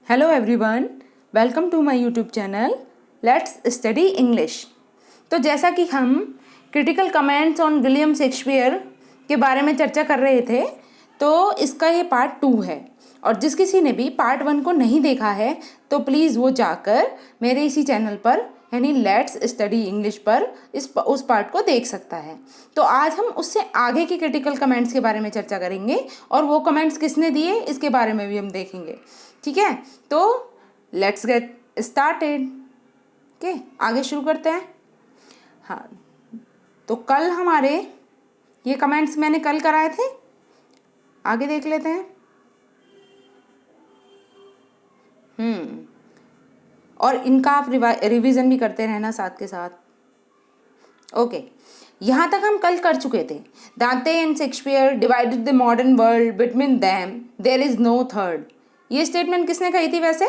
Hello everyone, welcome to my YouTube channel let's study English. तो जैसा कि हम critical comments on William Shakespeare के बारे में चर्चा कर रहे थे, तो इसका ये पार्ट 2 है। और जिस किसी ने भी पार्ट 1 को नहीं देखा है तो प्लीज़ वो जाकर मेरे इसी चैनल पर यानी लेट्स स्टडी इंग्लिश पर उस पार्ट को देख सकता है। तो आज हम उससे आगे के क्रिटिकल कमेंट्स के बारे में चर्चा करेंगे और वो कमेंट्स किसने दिए इसके बारे में भी हम देखेंगे। ठीक है, तो लेट्स गेट स्टार्टेड। ओके, आगे शुरू करते हैं। हाँ, तो कल हमारे ये कमेंट्स मैंने कल कराए थे, आगे देख लेते हैं। और इनका आप रिवीजन भी करते रहना साथ के साथ। ओके, यहाँ तक हम कल कर चुके थे। Dante and Shakespeare divided the modern world between them, there is no third. ये स्टेटमेंट किसने कही थी वैसे?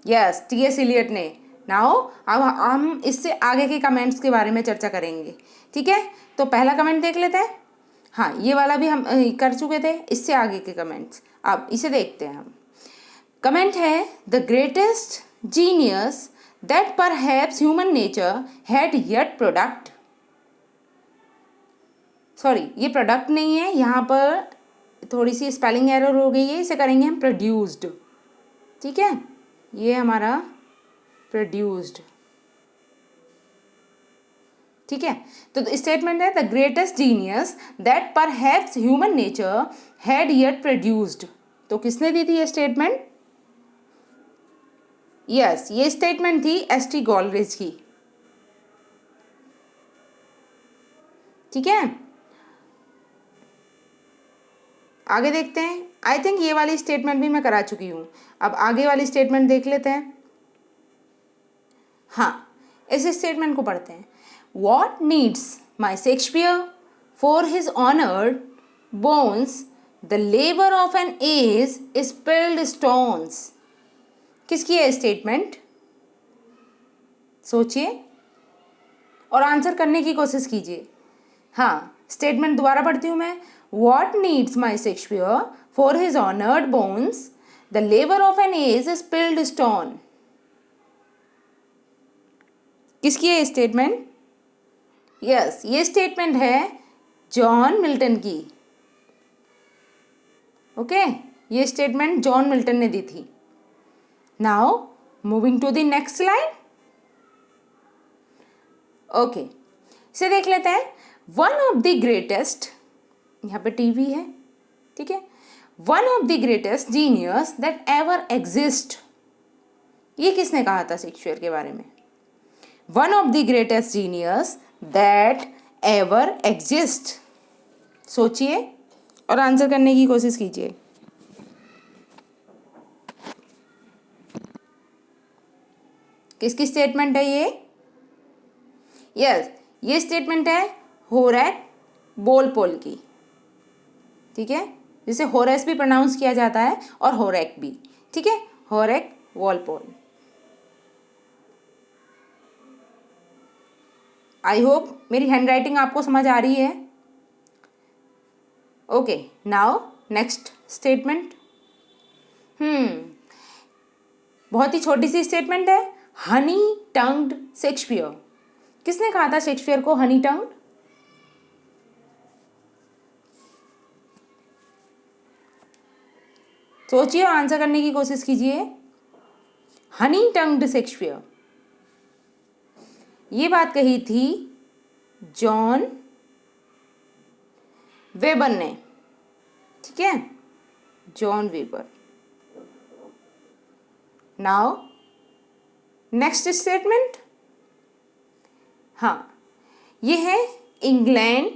Yes, T S. इलियट ने। नाउ अब हम इससे आगे के कमेंट्स के बारे में चर्चा करेंगे। ठीक है, तो पहला कमेंट देख लेते हैं। हाँ, ये वाला भी हम कर चुके थे। इससे आगे के कमेंट्स अब इसे देखते हैं हम। कमेंट है, the greatest genius that perhaps human nature had yet product. Sorry, ये प्रोडक्ट नहीं है, यहाँ पर थोड़ी सी स्पेलिंग एरर हो गई है, इसे करेंगे हम प्रोड्यूस्ड। ठीक है, ये हमारा प्रोड्यूस्ड। ठीक है, तो स्टेटमेंट है, the greatest genius that perhaps human nature had yet produced. तो किसने दी थी ये स्टेटमेंट? यस, ये स्टेटमेंट थी एस.टी. गॉलरिज की। ठीक है, आगे देखते हैं। आई थिंक ये वाली स्टेटमेंट भी मैं करा चुकी हूँ। अब आगे वाली स्टेटमेंट देख लेते हैं। हाँ, इस स्टेटमेंट को पढ़ते हैं। What needs my Shakespeare for his honored bones, the labor of an age spilled stones। किसकी है स्टेटमेंट? सोचिए और आंसर करने की कोशिश कीजिए। हाँ, स्टेटमेंट दोबारा पढ़ती हूँ मैं। What needs my Shakespeare for his honored bones, the labor of an age spilled stone। किसकी है स्टेटमेंट? यस, ये स्टेटमेंट है जॉन मिल्टन की। ओके, ये स्टेटमेंट जॉन मिल्टन ने दी थी। Now moving to the next slide. Okay, इसे देख लेते हैं। वन ऑफ द ग्रेटेस्ट, यहाँ पे टीवी है। ठीक है, one of the greatest genius that ever exist. ये किसने कहा था शेक्सपियर के बारे में? One of the greatest genius that ever exist. सोचिए और आंसर करने की कोशिश कीजिए। किसकी स्टेटमेंट है ये? यस, ये स्टेटमेंट है होरेक वॉलपोल की। ठीक है, जिसे होरेस भी प्रोनाउंस किया जाता है और होरेक भी। ठीक है, होरेक वॉलपोल। आई होप मेरी हैंड राइटिंग आपको समझ आ रही है। Okay, now next statement. बहुत ही छोटी सी स्टेटमेंट है, हनी टंग्ड शेक्सपियर। किसने कहा था शेक्सपियर को हनी टंग्ड? सोचिए और आंसर करने की कोशिश कीजिए। हनी टंग्ड शेक्सपियर, ये बात कही थी जॉन वेबर ने। ठीक है, John Weber. Now next statement. हाँ, ये है England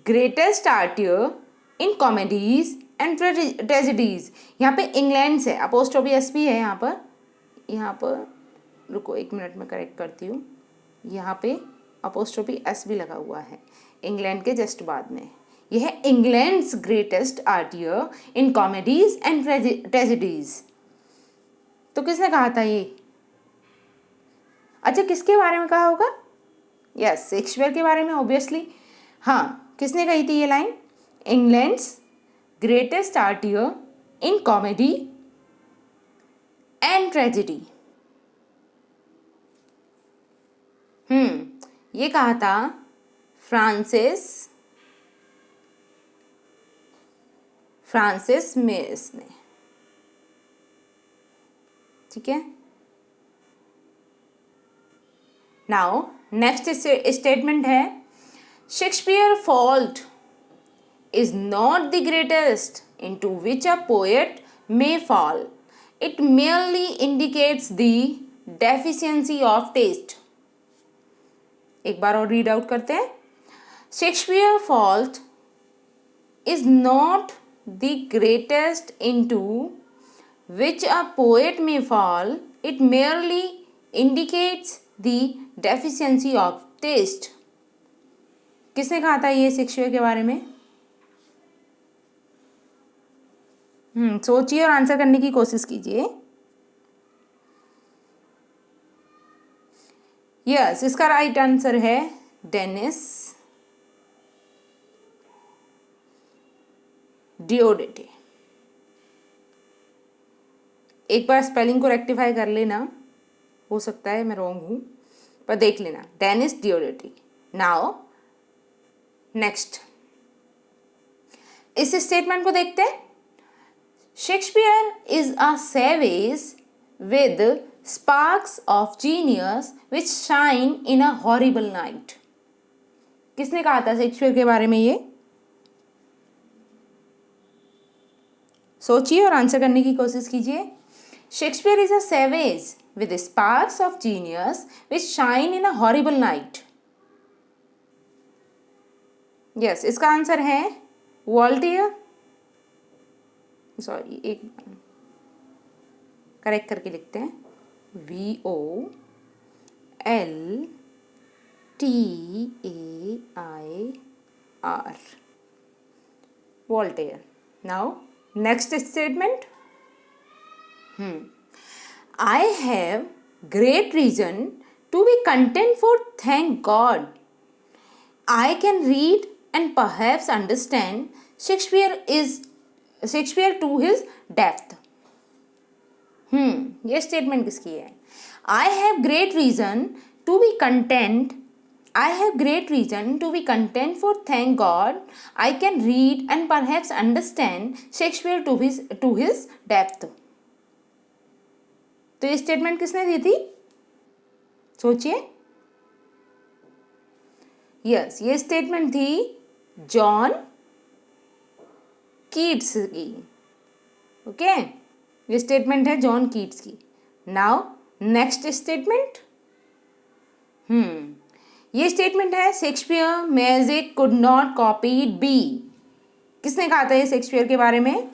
greatest आर्टियर in comedies and tragedies. यहाँ पे इंग्लैंड से अपोस्ट्रोफी एस भी है यहाँ पर रुको एक मिनट में करेक्ट करती हूँ। यहाँ पे अपोस्ट्रोफी एस भी लगा हुआ है इंग्लैंड के जस्ट बाद में। यह है England's greatest आर्टियर in comedies and tragedies. तो किसने कहा था ये? अच्छा, किसके बारे में कहा होगा? यस, शेक्सपियर के बारे में ऑब्वियसली। हाँ, किसने कही थी ये line? England's greatest आर्टियर in comedy and tragedy. ये कहा था फ्रांसिस मेस ने। ठीक है, नाउ नेक्स्ट स्टेटमेंट है, Shakespeare fault is not the greatest into which a poet may fall. It merely indicates the deficiency of taste. एक बार और read out करते हैं। Shakespeare fault is not the greatest into which a poet may fall. It merely indicates the deficiency of taste. किसने कहा था ये Shakespeare के बारे में? सोचिए और आंसर करने की कोशिश कीजिए। यस, इसका राइट आंसर है डेनिस डिओडेटे। एक बार स्पेलिंग को रेक्टिफाई कर लेना, हो सकता है मैं रॉन्ग हूं, पर देख लेना, डेनिस डिओडेटे। नाउ नेक्स्ट, इस स्टेटमेंट को देखते हैं। Shakespeare is a savage with sparks of genius which shine in a horrible night. किसने कहा था शेक्सपियर के बारे में ये? सोचिए और आंसर करने की कोशिश कीजिए। Shakespeare is a savage with sparks of genius which shine in a horrible night. Yes, इसका आंसर है वॉल्टेयर। सॉरी, एक करेक्ट करके लिखते हैं, VOLTAIR, Voltaire. Now next statement, I have great reason to be content for thank God I can read and perhaps understand Shakespeare to his depth. ये statement किसकी है? I have great reason to be content, I have great reason to be content for thank God I can read and perhaps understand Shakespeare to his depth. तो ये statement किसने दी थी? सोचिए। Yes, ये statement थी John Keats की। Okay, ये statement है जॉन कीट्स की। नाउ नेक्स्ट स्टेटमेंट, ये स्टेटमेंट है Shakespeare magic could not copy be. किसने कहा था ये शेक्सपियर के बारे में?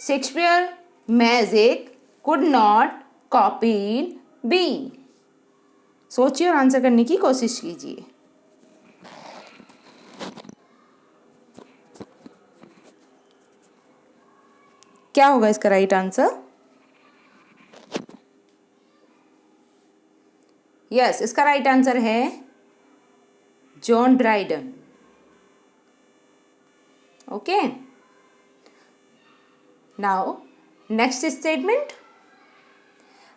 Shakespeare magic could not copy be. सोचिए और आंसर करने की कोशिश कीजिए। क्या होगा इसका राइट आंसर? यस, इसका राइट आंसर है John Dryden. Okay, now next statement,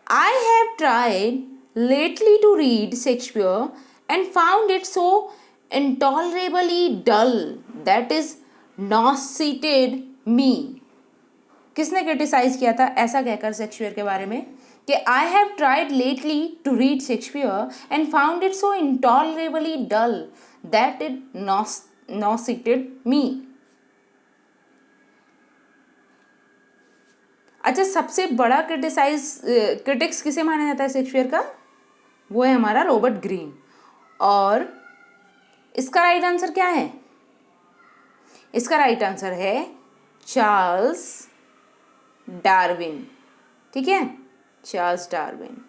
I have tried lately to read Shakespeare and found it so intolerably dull that is nauseated me. किसने क्रिटिसाइज किया था ऐसा कहकर शेक्सपियर के बारे में कि I have tried lately to read Shakespeare and found it so intolerably dull that it nauseated me. अच्छा, सबसे बड़ा क्रिटिक्स किसे माना जाता है शेक्सपियर का? वो है हमारा रॉबर्ट ग्रीन। और इसका राइट आंसर क्या है? इसका राइट आंसर है चार्ल्स डार्विन। ठीक है, चार्ल्स डार्विन।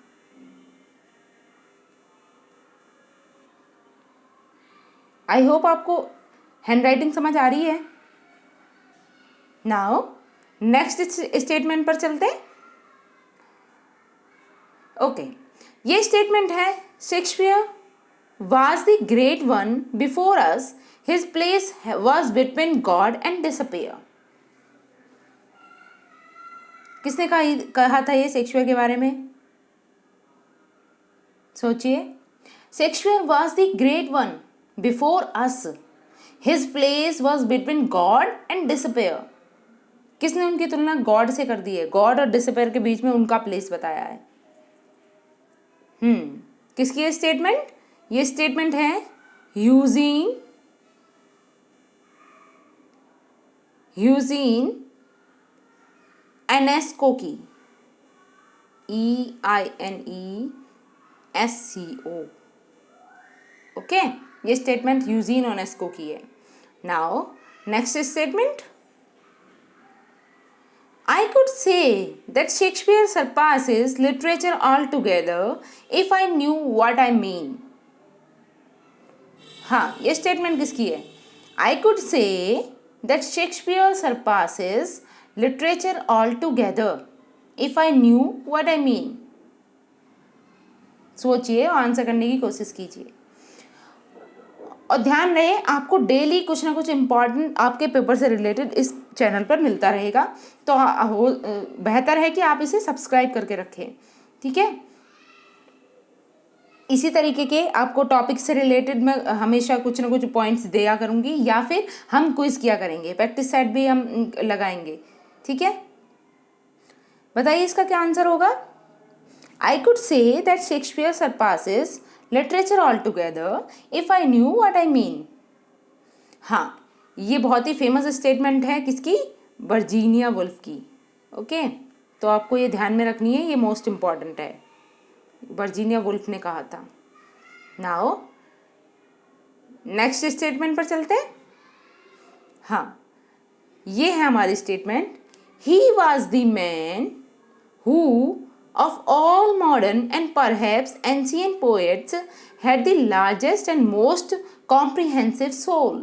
आई होप आपको हैंडराइटिंग समझ आ रही है। नाउ नेक्स्ट स्टेटमेंट पर चलते हैं। ओके, ये स्टेटमेंट है Shakespeare was the great one before us, his place was between God and despair. किसने कहा था ये शेक्सपियर के बारे में? सोचिए। Shakespeare was the great one before us, his place was between God and despair. किसने उनकी तुलना गॉड से कर दी है? गॉड और डिसपेयर के बीच में उनका प्लेस बताया है। किसकी ये स्टेटमेंट? ये स्टेटमेंट है यूजीन एनेस्को की, EINESCO। ओके, ये स्टेटमेंट यूजीन ओनेस्को की है। Now next statement, I could say that Shakespeare surpasses literature altogether if I knew what I mean। हाँ, ये स्टेटमेंट किसकी है? I could say that Shakespeare surpasses literature altogether if I knew what I mean। सोचिए और answer करने की कोशिश कीजिए। और ध्यान रहे, आपको डेली कुछ ना कुछ इम्पॉर्टेंट आपके पेपर से रिलेटेड इस चैनल पर मिलता रहेगा, तो बेहतर है कि आप इसे सब्सक्राइब करके रखें। ठीक है, इसी तरीके के आपको टॉपिक से रिलेटेड मैं हमेशा कुछ ना कुछ पॉइंट्स दिया करूँगी, या फिर हम क्विज किया करेंगे, प्रैक्टिस सेट भी हम लगाएंगे। ठीक है, बताइए इसका क्या आंसर होगा? I could say that Shakespeare surpasses literature all together if I knew what I mean. हाँ, ये बहुत ही फेमस स्टेटमेंट है किसकी? वर्जीनिया वुल्फ की। ओके, तो आपको ये ध्यान में रखनी है, ये मोस्ट इम्पॉर्टेंट है, वर्जीनिया वुल्फ ने कहा था। नाउ नेक्स्ट स्टेटमेंट पर चलते हैं। हाँ, ये है हमारी statement, he was the man who of all modern and perhaps ancient poets had the largest and most comprehensive soul।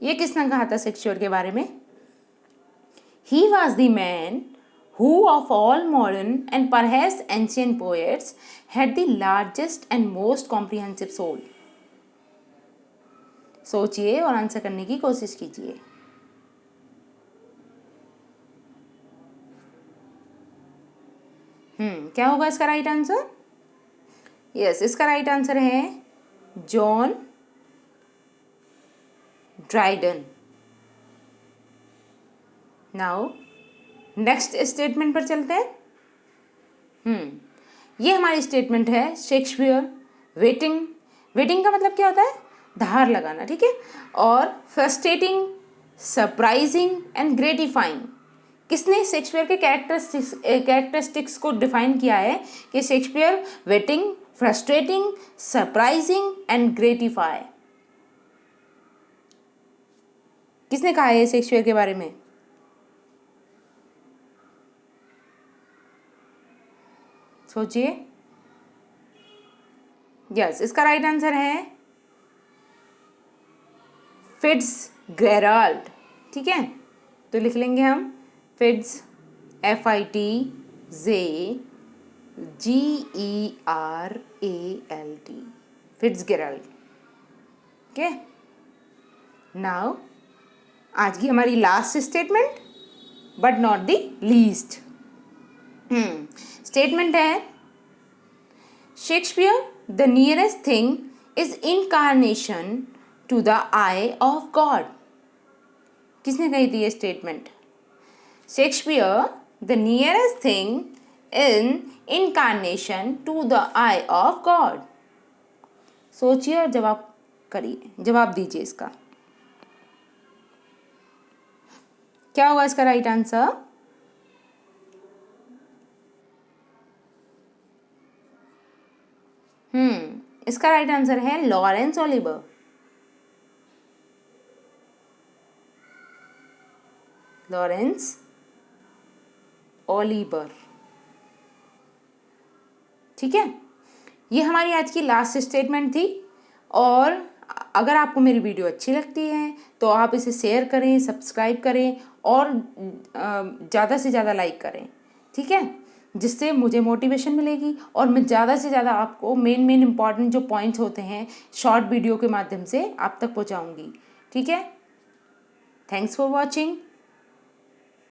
ये किसने कहा था शेक्सपियर के बारे में? He was the man who of all modern and perhaps ancient poets had the largest and most comprehensive soul। सोचिए और answer करने की कोशिश कीजिए। क्या होगा इसका राइट आंसर? यस, इसका राइट आंसर है John Dryden. Now next statement पर चलते हैं। ये हमारी स्टेटमेंट है, शेक्सपियर वेटिंग का मतलब क्या होता है? धार लगाना। ठीक है, और फ्रस्ट्रेटिंग, सरप्राइजिंग एंड ग्रेटिफाइंग। किसने शेक्सपियर के कैरेक्टरिस्टिक्स को डिफाइन किया है कि Shakespeare waiting, frustrating, surprising and gratify. किसने कहा है शेक्सपियर के बारे में? सोचिए। यस, इसका राइट आंसर है फिट्जगेराल्ड। ठीक है, तो लिख लेंगे हम FITZGERALD, फिट्जगेराल्ड। ओके, नाउ आज की हमारी last statement but not the least. Statement है, Shakespeare the nearest thing is incarnation to the eye of God. किसने कही थी ये statement? Shakespeare the nearest thing in incarnation to the eye of God. सोचिए और जवाब दीजिए इसका। क्या होगा इसका राइट आंसर? इसका राइट आंसर है लॉरेंस ओलिवर। Laurence Olivier. ठीक है, ये हमारी आज की लास्ट स्टेटमेंट थी। और अगर आपको मेरी वीडियो अच्छी लगती है तो आप इसे शेयर करें, सब्सक्राइब करें और ज़्यादा से ज़्यादा लाइक करें। ठीक है, जिससे मुझे मोटिवेशन मिलेगी और मैं ज़्यादा से ज़्यादा आपको मेन इम्पॉर्टेंट जो पॉइंट्स होते हैं शॉर्ट वीडियो के माध्यम से आप तक पहुंचाऊंगी। ठीक है, थैंक्स फॉर वॉचिंग।